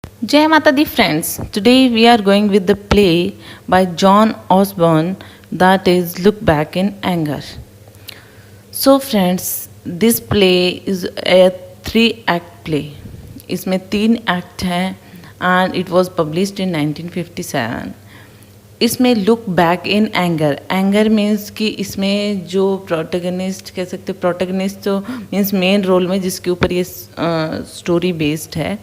Jai Mata Di friends. Today we are going with the play by John Osborne that is Look Back in Anger. So friends, this play is a 3-act play. इसमें 3 act हैं and it was published in 1957. इसमें look back in anger, anger means कि इसमें जो protagonist कह सकते, protagonist तो means main role में जिसके ऊपर ये स्टोरी बेस्ड है,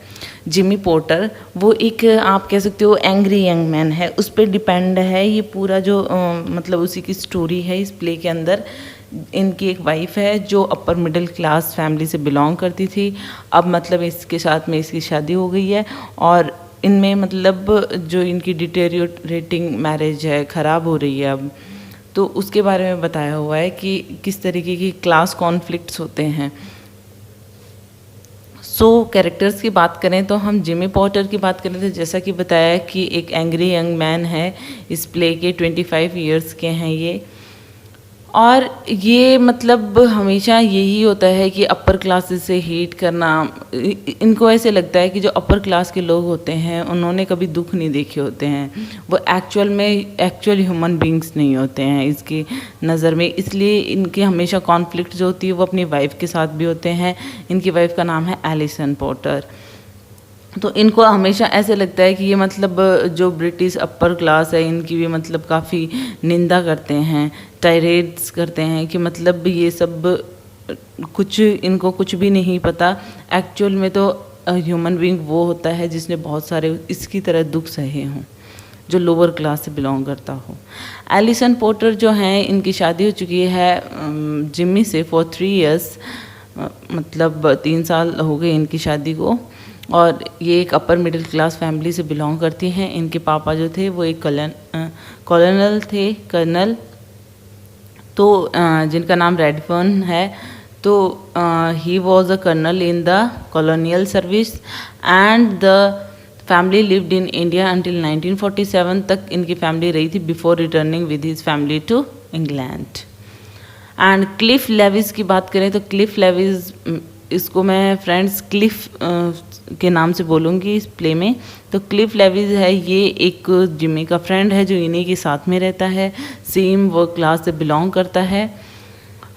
जिमी पोर्टर, वो एक आप कह सकते हो एंग्री यंग मैन है, उस पर डिपेंड है ये पूरा जो मतलब उसी की स्टोरी है इस प्ले के अंदर। इनकी एक वाइफ है जो अपर मिडिल क्लास फैमिली से बिलोंग करती थी, अब मतलब इसके साथ में इसकी शादी हो गई है और इनमें मतलब जो इनकी डिटेरियोरेटिंग मैरिज है, ख़राब हो रही है अब, तो उसके बारे में बताया हुआ है कि किस तरीके की क्लास कॉन्फ्लिक्ट्स होते हैं। कैरेक्टर्स की बात करें तो हम जिमी पॉटर की बात करें तो जैसा कि बताया कि एक एंग्री यंग मैन है, इस प्ले के 25 इयर्स के हैं ये, और ये मतलब हमेशा यही होता है कि अपर क्लासेस से हेट करना। इनको ऐसे लगता है कि जो अपर क्लास के लोग होते हैं उन्होंने कभी दुख नहीं देखे होते हैं, वो एक्चुअल ह्यूमन बींग्स नहीं होते हैं इसकी नज़र में, इसलिए इनकी हमेशा कॉन्फ्लिक्ट जो होती है वो अपनी वाइफ के साथ भी होते हैं। इनकी वाइफ का नाम है एलिसन पोर्टर। तो इनको हमेशा ऐसे लगता है कि ये मतलब जो ब्रिटिश अपर क्लास है इनकी भी मतलब काफ़ी निंदा करते हैं, टायरेट्स करते हैं कि मतलब ये सब कुछ इनको कुछ भी नहीं पता। एक्चुअल में तो ह्यूमन बीइंग वो होता है जिसने बहुत सारे इसकी तरह दुख सहे हों, जो लोअर क्लास से बिलोंग करता हो। एलिसन पोर्टर जो हैं इनकी शादी हो चुकी है जिमी से फॉर 3 इयर्स, मतलब 3 साल हो गए इनकी शादी को, और ये एक अपर मिडिल क्लास फैमिली से बिलोंग करती हैं। इनके पापा जो थे वो एक कर्नल, तो जिनका नाम रेडफर्न है, तो he was a colonel in the colonial service and the family lived in India until 1947 तक इनकी फैमिली रही थी before returning with his family to England. And Cliff Lewis की बात करें तो क्लिफ लेविस, इसको मैं फ्रेंड्स क्लिफ के नाम से बोलूँगी इस प्ले में। तो क्लिफ लेविस है, ये एक जिमी का फ्रेंड है जो इन्हीं के साथ में रहता है, सेम वर्क क्लास से बिलोंग करता है।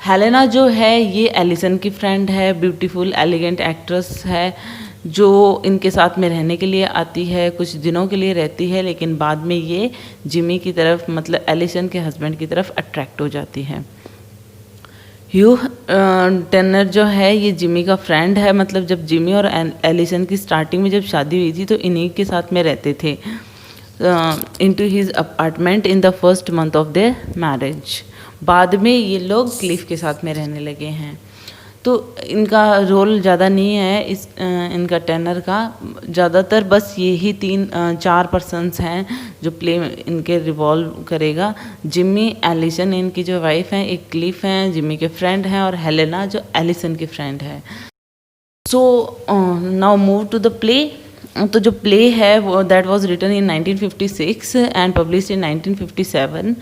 हेलेना जो है ये एलिसन की फ्रेंड है, ब्यूटीफुल एलिगेंट एक्ट्रेस है जो इनके साथ में रहने के लिए आती है, कुछ दिनों के लिए रहती है, लेकिन बाद में ये जिमी की तरफ मतलब एलिसन के हस्बैंड की तरफ अट्रैक्ट हो जाती है। ह्यू टेनर जो है ये जिमी का फ्रेंड है, मतलब जब जिमी और एलिसन की स्टार्टिंग में जब शादी हुई थी तो इन्हीं के साथ में रहते थे into his apartment in the first month of their marriage. बाद में ये लोग क्लिफ के साथ में रहने लगे हैं। तो इनका रोल ज़्यादा नहीं है इनका टेनर का, ज़्यादातर बस यही 3-4 पर्सन्स हैं जो प्ले इनके रिवॉल्व करेगा। जिमी, एलिसन इनकी जो वाइफ हैं, एक क्लिफ हैं जिमी के फ्रेंड हैं, और हेलेना जो एलिसन की फ्रेंड है। So now move to the play. तो जो प्ले है वो that was written in 1956 and published in 1957,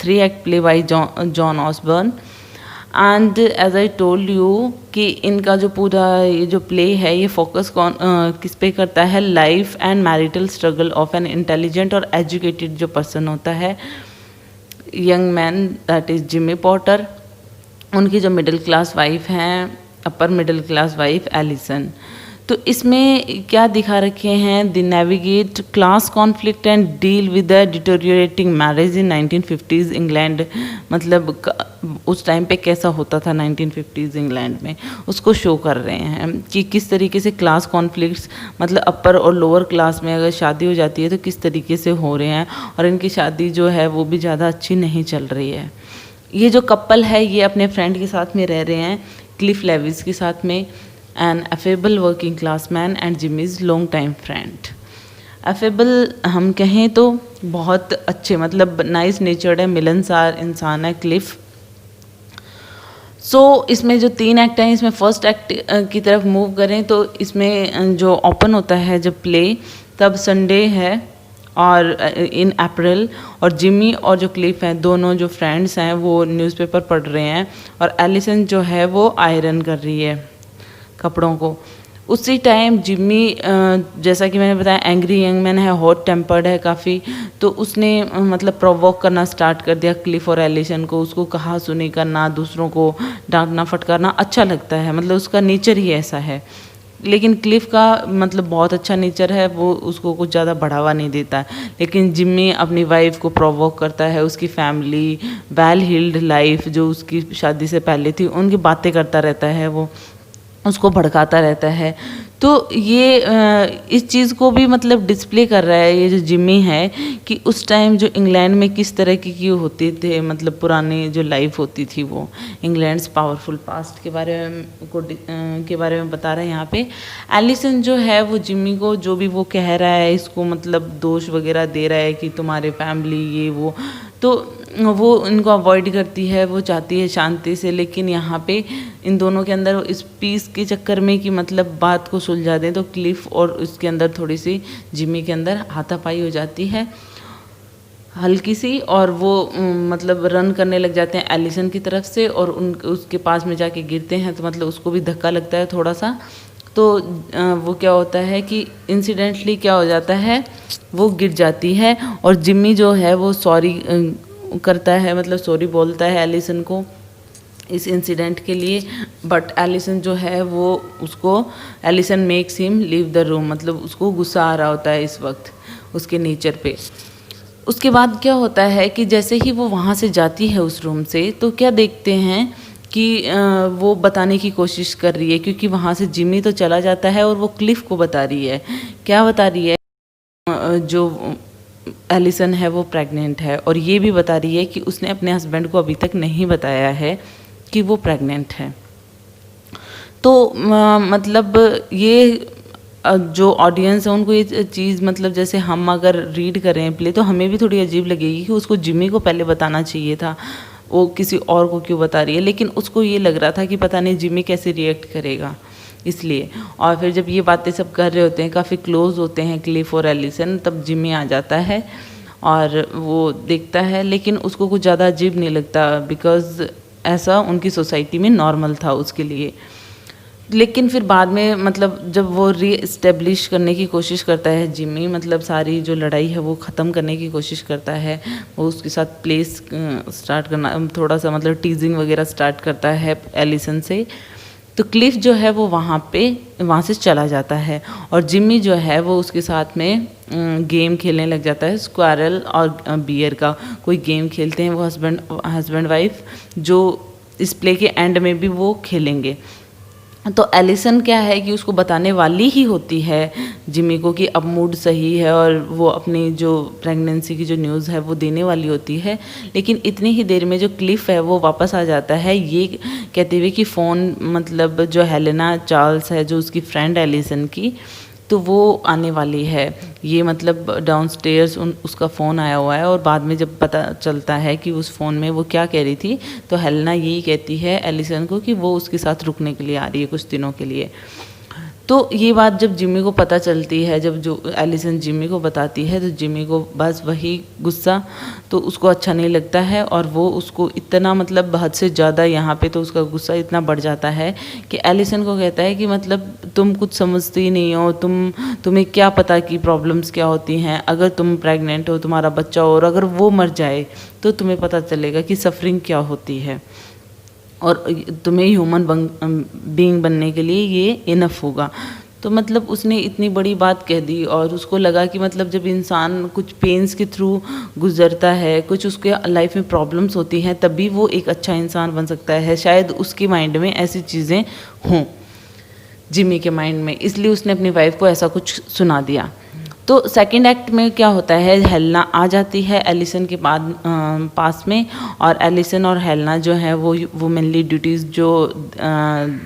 3-act play by John Osborne. And as I told you कि इनका जो पूरा ये जो प्ले है ये फोकस किस पे करता है, life and marital struggle of an intelligent और एजुकेटेड जो पर्सन होता है, young man, that is Jimmy Porter, उनकी जो मिडिल क्लास वाइफ हैं, upper middle class wife Alison. तो इसमें क्या दिखा रखे हैं, the navigate class conflict and deal with the deteriorating marriage in 1950s England, मतलब उस टाइम पे कैसा होता था 1950s इंग्लैंड में, उसको शो कर रहे हैं कि किस तरीके से क्लास कॉन्फ्लिक्ट्स मतलब अपर और लोअर क्लास में अगर शादी हो जाती है तो किस तरीके से हो रहे हैं, और इनकी शादी जो है वो भी ज़्यादा अच्छी नहीं चल रही है। ये जो कपल है ये अपने फ्रेंड के साथ में रह रहे हैं, क्लिफ लेविस के साथ में, an affable working class man and Jimmy's long time friend. Affable हम कहें तो बहुत अच्छे मतलब नाइस नेचर्ड है, मिलनसार इंसान है क्लिफ। इसमें जो 3 एक्ट हैं, इसमें फर्स्ट एक्ट की तरफ मूव करें तो इसमें जो ओपन होता है जब प्ले, तब संडे है और इन अप्रैल, और जिमी और जो क्लिफ हैं दोनों जो फ्रेंड्स हैं वो न्यूज़पेपर पढ़ रहे हैं, और एलिसन जो है वो आयरन कर रही है कपड़ों को। उसी टाइम जिम्मी जैसा कि मैंने बताया एंग्री यंग मैन है, हॉट टेम्पर्ड है काफ़ी, तो उसने मतलब प्रोवोक करना स्टार्ट कर दिया क्लिफ और एलिसन को। उसको कहा सुनी करना, दूसरों को डांटना फटकारना अच्छा लगता है, मतलब उसका नेचर ही ऐसा है। लेकिन क्लिफ का मतलब बहुत अच्छा नेचर है, वो उसको कुछ ज़्यादा बढ़ावा नहीं देता है। लेकिन जिम्मी अपनी वाइफ को प्रोवोक करता है, उसकी फैमिली, वेल हील्ड लाइफ जो उसकी शादी से पहले थी, उनकी बातें करता रहता है, वो उसको भड़काता रहता है। तो ये इस चीज़ को भी मतलब डिस्प्ले कर रहा है ये जो जिम्मी है, कि उस टाइम जो इंग्लैंड में किस तरह की होते थे, मतलब पुरानी जो लाइफ होती थी वो इंग्लैंड्स पावरफुल पास्ट के बारे में के बारे में बता रहे हैं यहाँ पे। एलिसन जो है वो जिम्मी को जो भी वो कह रहा है, इसको मतलब दोष वगैरह दे रहा है कि तुम्हारे फैमिली ये वो, तो वो इनको अवॉइड करती है, वो चाहती है शांति से। लेकिन यहाँ पे इन दोनों के अंदर इस पीस के चक्कर में कि मतलब बात को सुलझा दें, तो क्लिफ और उसके अंदर थोड़ी सी जिम्मी के अंदर हाथापाई हो जाती है हल्की सी, और वो मतलब रन करने लग जाते हैं एलिसन की तरफ से, और उसके पास में जाके गिरते हैं, तो मतलब उसको भी धक्का लगता है थोड़ा सा। तो वो क्या होता है कि इंसिडेंटली क्या हो जाता है, वो गिर जाती है, और जिम्मी जो है वो सॉरी करता है, मतलब सॉरी बोलता है एलिसन को इस इंसिडेंट के लिए। बट एलिसन जो है वो उसको, Alison makes him leave the room, मतलब उसको गुस्सा आ रहा होता है इस वक्त उसके नेचर पे। उसके बाद क्या होता है कि जैसे ही वो वहाँ से जाती है उस रूम से, तो क्या देखते हैं कि वो बताने की कोशिश कर रही है, क्योंकि वहाँ से जिम्मी तो चला जाता है और वो क्लिफ को बता रही है। क्या बता रही है, जो एलिसन है वो प्रेग्नेंट है, और ये भी बता रही है कि उसने अपने हस्बैंड को अभी तक नहीं बताया है कि वो प्रेग्नेंट है। तो मतलब ये जो ऑडियंस है उनको ये चीज़, मतलब जैसे हम अगर रीड करें प्ले, तो हमें भी थोड़ी अजीब लगेगी कि उसको जिम्मी को पहले बताना चाहिए था, वो किसी और को क्यों बता रही है। लेकिन उसको ये लग रहा था कि पता नहीं जिम्मी कैसे रिएक्ट करेगा, इसलिए। और फिर जब ये बातें सब कर रहे होते हैं, काफ़ी क्लोज होते हैं क्लिफ और एलिसन, तब जिम्मी आ जाता है और वो देखता है, लेकिन उसको कुछ ज़्यादा अजीब नहीं लगता, बिकॉज़ ऐसा उनकी सोसाइटी में नॉर्मल था उसके लिए। लेकिन फिर बाद में मतलब जब वो रीएस्टेब्लिश करने की कोशिश करता है जिम्मी, मतलब सारी जो लड़ाई है वो ख़त्म करने की कोशिश करता है, वो उसके साथ प्लेस स्टार्ट करना, थोड़ा सा मतलब टीजिंग वगैरह स्टार्ट करता है एलिसन से। तो क्लिफ जो है वो वहाँ से चला जाता है, और जिम्मी जो है वो उसके साथ में गेम खेलने लग जाता है, स्क्वारल और बियर का कोई गेम खेलते हैं वो हस्बैंड वाइफ, जो इस प्ले के एंड में भी वो खेलेंगे। तो एलिसन क्या है कि उसको बताने वाली ही होती है जिम्मी को कि अब मूड सही है, और वो अपनी जो प्रेगनेंसी की जो न्यूज़ है वो देने वाली होती है। लेकिन इतनी ही देर में जो क्लिफ है वो वापस आ जाता है, ये कहते हुए कि फ़ोन, मतलब जो हेलेना चार्ल्स है जो उसकी फ्रेंड एलिसन की, तो वो आने वाली है। ये मतलब डाउनस्टेयर्स उसका फ़ोन आया हुआ है, और बाद में जब पता चलता है कि उस फ़ोन में वो क्या कह रही थी, तो हेलेना यही कहती है एलिसन को कि वो उसके साथ रुकने के लिए आ रही है कुछ दिनों के लिए। तो ये बात जब जिम्मी को पता चलती है, जब जो एलिसन जिम्मी को बताती है, तो जिम्मी को बस वही गुस्सा, तो उसको अच्छा नहीं लगता है, और वो उसको इतना मतलब हद से ज़्यादा, यहाँ पे तो उसका गुस्सा इतना बढ़ जाता है कि एलिसन को कहता है कि मतलब तुम कुछ समझती ही नहीं हो, तुम्हें क्या पता कि प्रॉब्लम्स क्या होती हैं। अगर तुम प्रेग्नेंट हो, तुम्हारा बच्चा हो, और अगर वो मर जाए, तो तुम्हें पता चलेगा कि सफरिंग क्या होती है, और तुम्हें ह्यूमन बीइंग बनने के लिए ये इनफ होगा। तो मतलब उसने इतनी बड़ी बात कह दी, और उसको लगा कि मतलब जब इंसान कुछ पेन्स के थ्रू गुजरता है, कुछ उसके लाइफ में प्रॉब्लम्स होती हैं, तभी वो एक अच्छा इंसान बन सकता है। शायद उसके माइंड में ऐसी चीज़ें हों, जिम्मी के माइंड में, इसलिए उसने अपनी वाइफ को ऐसा कुछ सुना दिया। तो सेकंड एक्ट में क्या होता है, हेलेना आ जाती है एलिसन के पास में, और एलिसन और हेलेना जो है वो वुमेनली ड्यूटीज़ जो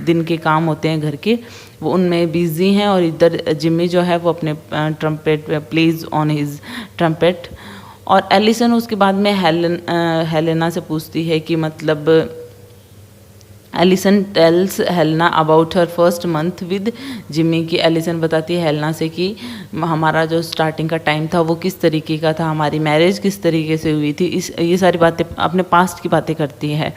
दिन के काम होते हैं घर के, वो उनमें बिजी हैं, और इधर जिम्मी जो है वो अपने trumpet plays on his trumpet. और एलिसन उसके बाद में हेलेना से पूछती है कि मतलब Alison tells Helena about her first month with Jimmy, की एलिसन बताती है हेलेना से कि हमारा जो स्टार्टिंग का टाइम था वो किस तरीके का था, हमारी मैरिज किस तरीके से हुई थी, ये सारी बातें अपने पास्ट की बातें करती है।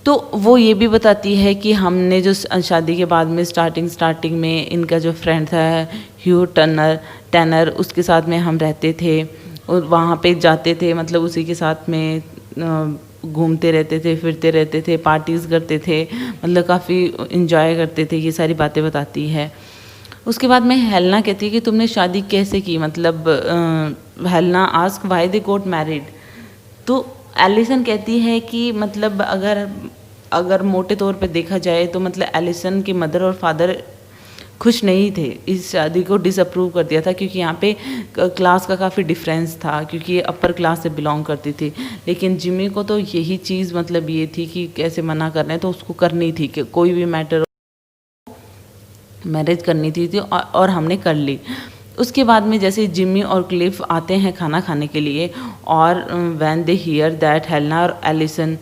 तो वो ये भी बताती है कि हमने जो शादी के बाद में स्टार्टिंग में इनका जो फ्रेंड था ह्यू टैनर उसके साथ में हम रहते थे और वहाँ पे जाते थे, मतलब उसी के साथ में घूमते रहते थे, फिरते रहते थे, पार्टीज़ करते थे, मतलब काफ़ी इन्जॉय करते थे। ये सारी बातें बताती है। उसके बाद में हेलना कहती है कि तुमने शादी कैसे की, मतलब Helena ask why they got married. तो एलिसन कहती है कि मतलब अगर मोटे तौर पे देखा जाए तो मतलब एलिसन की मदर और फादर खुश नहीं थे, इस शादी को डिसअप्रूव कर दिया था, क्योंकि यहाँ पे क्लास का काफ़ी डिफरेंस था, क्योंकि ये अपर क्लास से बिलोंग करती थी। लेकिन जिमी को तो यही चीज़ मतलब ये थी कि कैसे मना कर रहे हैं, तो उसको करनी थी कि कोई भी मैटर मैरिज करनी थी और हमने कर ली। उसके बाद में जैसे जिमी और क्लिफ आते हैं खाना खाने के लिए, और when they hear that Helena और Allison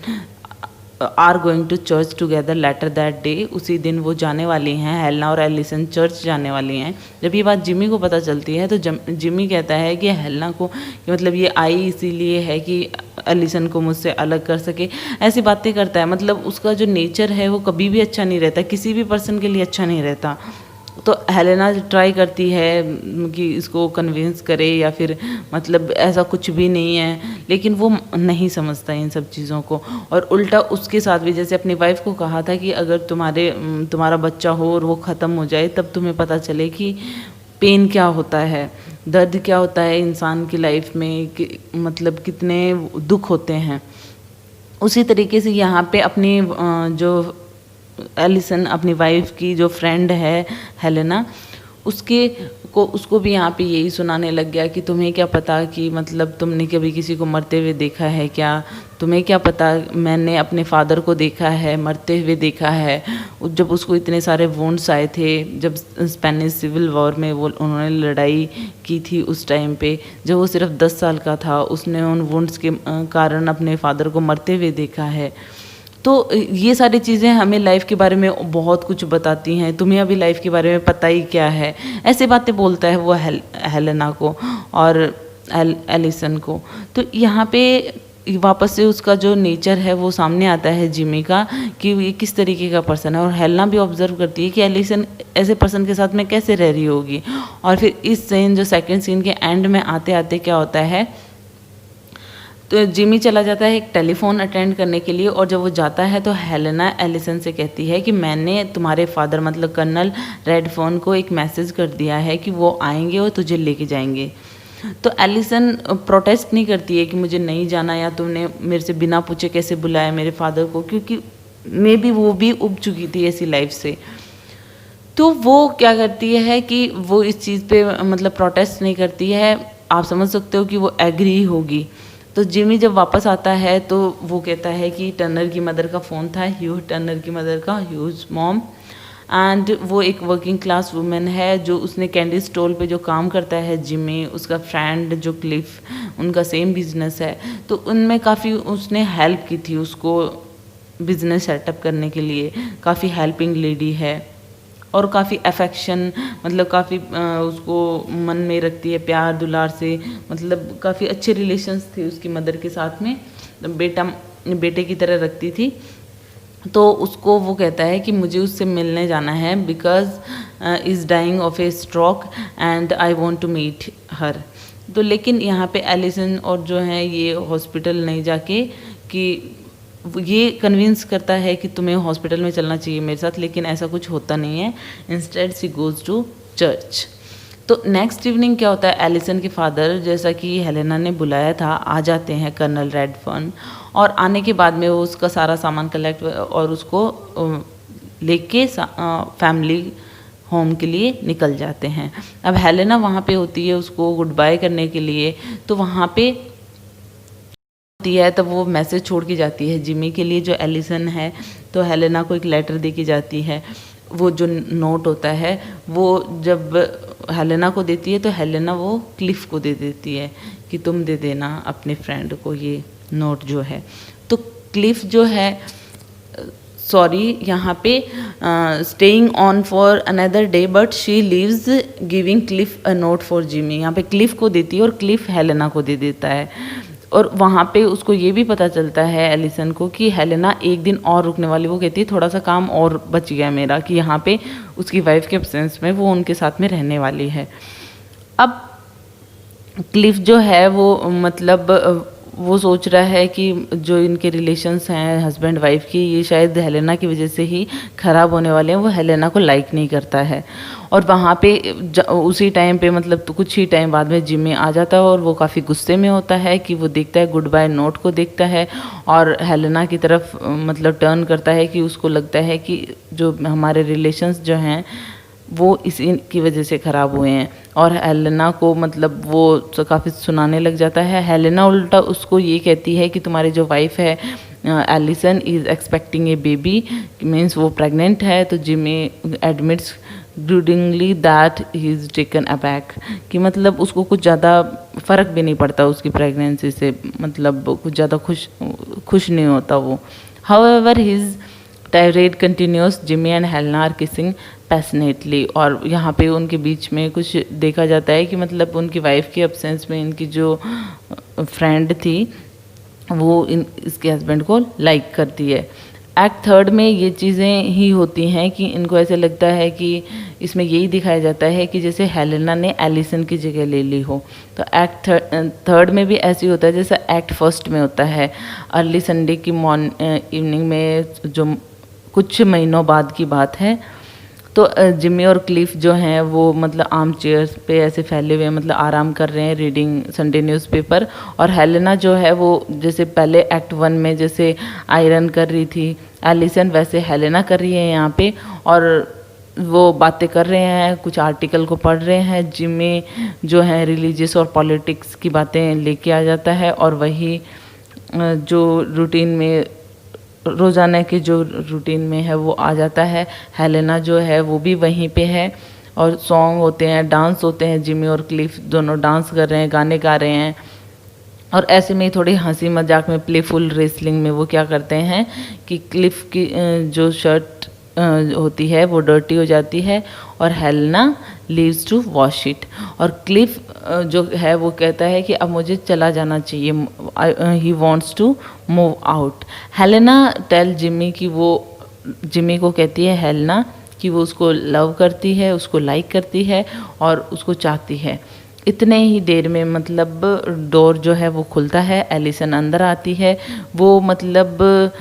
are going to church together later that day, उसी दिन वो जाने वाली हैं, हेलना और एलिसन चर्च जाने वाली हैं। जब ये बात जिमी को पता चलती है तो जिमी कहता है कि हेलना को कि मतलब ये आई इसीलिए है कि एलिसन को मुझसे अलग कर सके, ऐसी बातें करता है। मतलब उसका जो नेचर है वो कभी भी अच्छा नहीं रहता, किसी भी पर्सन के लिए अच्छा नहीं रहता। तो हेलेना ट्राई करती है कि इसको कन्विंस करे या फिर मतलब ऐसा कुछ भी नहीं है, लेकिन वो नहीं समझता इन सब चीज़ों को। और उल्टा उसके साथ भी जैसे अपनी वाइफ को कहा था कि अगर तुम्हारा बच्चा हो और वो ख़त्म हो जाए तब तुम्हें पता चले कि पेन क्या होता है, दर्द क्या होता है इंसान की लाइफ में, कि मतलब कितने दुख होते हैं। उसी तरीके से यहाँ पे अपनी जो एलिसन अपनी वाइफ की जो फ्रेंड है हेलेना, उसको भी यहाँ पे यही सुनाने लग गया कि तुम्हें क्या पता कि मतलब तुमने कभी किसी को मरते हुए देखा है क्या, तुम्हें क्या पता, मैंने अपने फादर को देखा है मरते हुए देखा है। जब उसको इतने सारे वुंड्स आए थे, जब स्पेनिश सिविल वॉर में उन्होंने लड़ाई की थी, उस टाइम पे जब वो सिर्फ 10 साल का था, उसने उन वुंड्स के कारण अपने फादर को मरते हुए देखा है। तो ये सारी चीज़ें हमें लाइफ के बारे में बहुत कुछ बताती हैं। तुम्हें अभी लाइफ के बारे में पता ही क्या है, ऐसे बातें बोलता है वो हेलेना को और एलिसन को। तो यहाँ पे वापस से उसका जो नेचर है वो सामने आता है जिमी का, कि ये किस तरीके का पर्सन है। और हेलेना भी ऑब्जर्व करती है कि एलिसन ऐसे पर्सन के साथ में कैसे रह रही होगी। और फिर इस सीन जो सेकेंड सीन के एंड में आते आते क्या होता है, तो जिमी चला जाता है एक टेलीफोन अटेंड करने के लिए, और जब वो जाता है तो हेलेना एलिसन से कहती है कि मैंने तुम्हारे फादर मतलब कर्नल रेडफर्न को एक मैसेज कर दिया है कि वो आएंगे और तुझे लेके जाएंगे। तो एलिसन प्रोटेस्ट नहीं करती है कि मुझे नहीं जाना, या तुमने मेरे से बिना पूछे कैसे बुलाया मेरे फादर को, क्योंकि मे बी वो भी उब चुकी थी ऐसी लाइफ से। तो वो क्या करती है कि वो इस चीज़ पे मतलब प्रोटेस्ट नहीं करती है, आप समझ सकते हो कि वो एग्री होगी। तो जिमी जब वापस आता है तो वो कहता है कि टर्नर की मदर का फ़ोन था, ह्यू टर्नर की मदर का, ह्यूज मॉम, एंड वो एक वर्किंग क्लास वुमेन है जो उसने कैंडी स्टॉल पे जो काम करता है जिमी, उसका फ्रेंड जो क्लिफ, उनका सेम बिजनेस है। तो उनमें काफ़ी उसने हेल्प की थी उसको बिजनेस सेटअप करने के लिए, काफ़ी हेल्पिंग लेडी है और काफ़ी अफेक्शन मतलब काफ़ी उसको मन में रखती है, प्यार दुलार से, मतलब काफ़ी अच्छे रिलेशंस थे उसकी मदर के साथ में, बेटे की तरह रखती थी। तो उसको वो कहता है कि मुझे उससे मिलने जाना है because is dying of a stroke and I want to meet her. तो लेकिन यहाँ पे एलिसन और जो है ये हॉस्पिटल नहीं जाके कि ये कन्विंस करता है कि तुम्हें हॉस्पिटल में चलना चाहिए मेरे साथ, लेकिन ऐसा कुछ होता नहीं है। Instead she goes to church. तो नेक्स्ट इवनिंग क्या होता है, एलिसन के फादर जैसा कि हेलेना ने बुलाया था आ जाते हैं कर्नल रेडफर्न, और आने के बाद में वो उसका सारा सामान कलेक्ट और उसको लेके फैमिली होम के लिए निकल जाते हैं। अब हेलेना वहाँ पे होती है उसको गुड बाय करने के लिए, तो वहाँ पे होती है तब वो मैसेज छोड़ के जाती है जिमी के लिए जो एलिसन है। तो हेलेना को एक लेटर दे के जाती है, वो जो नोट होता है वो जब हेलेना को देती है तो हेलेना वो क्लिफ को दे देती है कि तुम दे देना अपने फ्रेंड को ये नोट जो है। तो क्लिफ जो है सॉरी यहाँ पे staying on for another day but she leaves giving Cliff a note for Jimmy, यहाँ पे क्लिफ को देती है और क्लिफ हेलेना को दे देता है। और वहाँ पे उसको ये भी पता चलता है एलिसन को कि हेलेना एक दिन और रुकने वाली। वो कहती है थोड़ा सा काम और बच गया मेरा, कि यहाँ पे उसकी वाइफ के एब्सेंस में वो उनके साथ में रहने वाली है। अब क्लिफ जो है वो मतलब वो सोच रहा है कि जो इनके रिलेशंस हैं हस्बैंड वाइफ की, ये शायद हेलेना की वजह से ही ख़राब होने वाले हैं। वो हेलेना को लाइक नहीं करता है। और वहाँ पे उसी टाइम पे मतलब तो कुछ ही टाइम बाद में जिमी आ जाता है और वो काफ़ी गुस्से में होता है कि वो देखता है गुड बाय नोट को देखता है और हेलेना की तरफ मतलब टर्न करता है कि उसको लगता है कि जो हमारे रिलेशंस जो हैं वो इसी की वजह से ख़राब हुए हैं। और हेलेना को मतलब वो तो काफ़ी सुनाने लग जाता है। हेलेना उल्टा उसको ये कहती है कि तुम्हारी जो वाइफ है Allison is expecting a baby, means वो प्रेग्नेंट है। तो Jimmy admits grudgingly that he is taken aback, कि मतलब उसको कुछ ज़्यादा फ़र्क भी नहीं पड़ता उसकी प्रेगनेंसी से, मतलब कुछ ज़्यादा खुश नहीं होता वो। However his tirade continues, Jimmy and Helena are kissing passionately. और यहाँ पे उनके बीच में कुछ देखा जाता है कि मतलब उनकी वाइफ के एब्सेंस में इनकी जो फ्रेंड थी वो इसके हस्बैंड को लाइक करती है। एक्ट थर्ड में ये चीज़ें ही होती हैं कि इनको ऐसे लगता है कि इसमें यही दिखाया जाता है कि जैसे हेलेना ने एलिसन की जगह ले ली हो। तो एक्ट थर्ड में भी ऐसे ही होता है जैसा एक्ट फर्स्ट में होता है। अर्ली संडे की इवनिंग में, जो कुछ महीनों बाद की बात है, तो जिमी और क्लिफ जो हैं वो मतलब आर्म चेयर्स पे ऐसे फैले हुए मतलब आराम कर रहे हैं, रीडिंग संडे न्यूज़पेपर। और हेलेना जो है वो जैसे पहले एक्ट 1 में जैसे आयरन कर रही थी एलिसन, वैसे हेलेना कर रही है यहाँ पे। और वो बातें कर रहे हैं, कुछ आर्टिकल को पढ़ रहे हैं। जिमी जो है रिलीजियस और पॉलिटिक्स की बातें लेके आ जाता है और वही जो रूटीन में रोज़ाना के जो रूटीन में है वो आ जाता है। हेलेना जो है वो भी वहीं पे है और सॉन्ग होते हैं, डांस होते हैं। जिमी और क्लिफ दोनों डांस कर रहे हैं, गाने गा रहे हैं। और ऐसे में ही थोड़ी हंसी मजाक में प्लेफुल रेसलिंग में वो क्या करते हैं कि क्लिफ की जो शर्ट होती है वो डर्टी हो जाती है और Helena leaves to wash it. और क्लिफ जो है वो कहता है कि अब मुझे चला जाना चाहिए, he wants to move out. Helena tell Jimmy कि वो, जिमी को कहती है हेलेना कि वो उसको लव करती है, उसको लाइक करती है और उसको चाहती है। इतने ही देर में मतलब डोर जो है वो खुलता है, एलिसन अंदर आती है। वो मतलब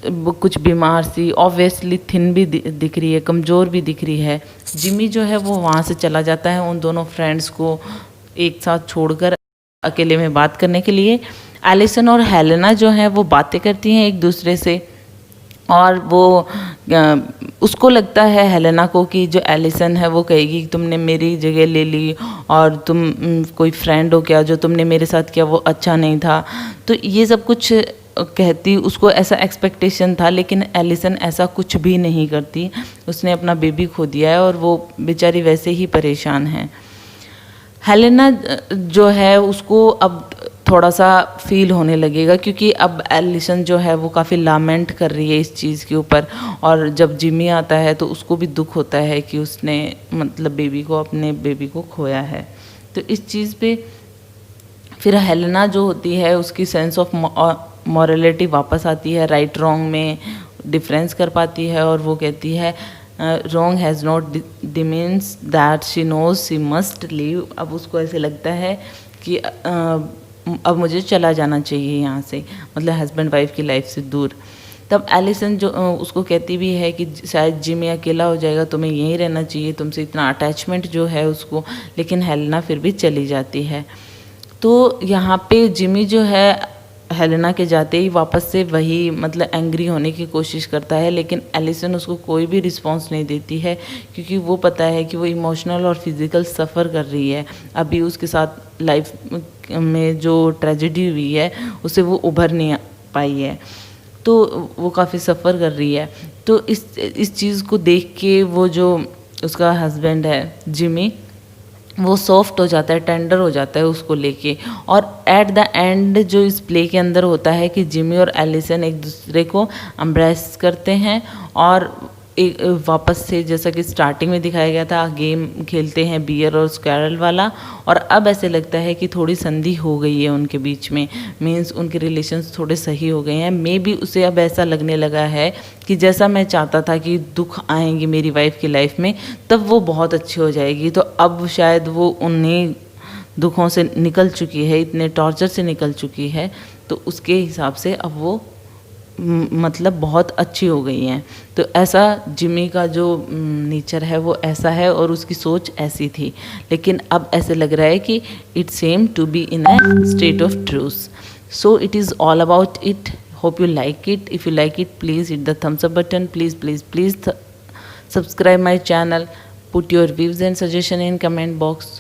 वो कुछ बीमार सी, ऑब्वियसली थिन भी दिख रही है, कमज़ोर भी दिख रही है। जिमी जो है वो वहाँ से चला जाता है उन दोनों फ्रेंड्स को एक साथ छोड़कर अकेले में बात करने के लिए। एलिसन और हेलेना जो है वो बातें करती हैं एक दूसरे से और वो उसको लगता है हेलेना को कि जो एलिसन है वो कहेगी कि तुमने मेरी जगह ले ली और तुम कोई फ्रेंड हो क्या, जो तुमने मेरे साथ किया वो अच्छा नहीं था। तो ये सब कुछ कहती, उसको ऐसा एक्सपेक्टेशन था, लेकिन एलिसन ऐसा कुछ भी नहीं करती। उसने अपना बेबी खो दिया है और वो बेचारी वैसे ही परेशान है। हेलेना जो है उसको अब थोड़ा सा फील होने लगेगा क्योंकि अब एलिसन जो है वो काफ़ी लामेंट कर रही है इस चीज़ के ऊपर। और जब जिमी आता है तो उसको भी दुख होता है कि उसने मतलब बेबी को, अपने बेबी को खोया है। तो इस चीज़ पे फिर हेलेना जो होती है उसकी सेंस ऑफ मॉरलिटी वापस आती है, राइट रॉन्ग में डिफरेंस कर पाती है और वो कहती है wrong has not demeans that she knows she must leave. अब उसको ऐसे लगता है कि अब मुझे चला जाना चाहिए यहाँ से, मतलब हस्बैंड वाइफ की लाइफ से दूर। तब एलिसन जो उसको कहती भी है कि शायद जिमी अकेला हो जाएगा, तुम्हें यहीं रहना चाहिए, तुमसे इतना अटैचमेंट जो है उसको। लेकिन हेलेना फिर भी चली जाती है। तो यहाँ पे जिमी जो है हेलेना के जाते ही वापस से वही मतलब एंग्री होने की कोशिश करता है, लेकिन एलिसन उसको कोई भी रिस्पांस नहीं देती है क्योंकि वो पता है कि वो इमोशनल और फिज़िकल सफ़र कर रही है। अभी उसके साथ लाइफ में जो ट्रेजेडी हुई है उससे वो उभर नहीं पाई है, तो वो काफ़ी सफ़र कर रही है। तो इस चीज़ को देख के वो जो उसका हस्बैंड है जिमी, वो सॉफ्ट हो जाता है, टेंडर हो जाता है उसको लेके। और एट द एंड जो इस प्ले के अंदर होता है कि जिमी और एलिसन एक दूसरे को एम्ब्रेस करते हैं और एक वापस से जैसा कि स्टार्टिंग में दिखाया गया था गेम खेलते हैं बियर और स्क्वारल वाला, और अब ऐसे लगता है कि थोड़ी संधि हो गई है उनके बीच में, मीन्स उनके रिलेशंस थोड़े सही हो गए हैं। मे बी उसे अब ऐसा लगने लगा है कि जैसा मैं चाहता था कि दुख आएंगे मेरी वाइफ की लाइफ में तब वो बहुत अच्छी हो जाएगी, तो अब शायद वो उन्हीं दुखों से निकल चुकी है, इतने टॉर्चर से निकल चुकी है, तो उसके हिसाब से अब वो मतलब बहुत अच्छी हो गई हैं। तो ऐसा जिमी का जो नेचर है वो ऐसा है और उसकी सोच ऐसी थी, लेकिन अब ऐसे लग रहा है कि it seems to be in a state of truth. So it is all about it. Hope you like it. If you like it, please hit the thumbs up button. Please subscribe my channel. Put your views and suggestion in comment box.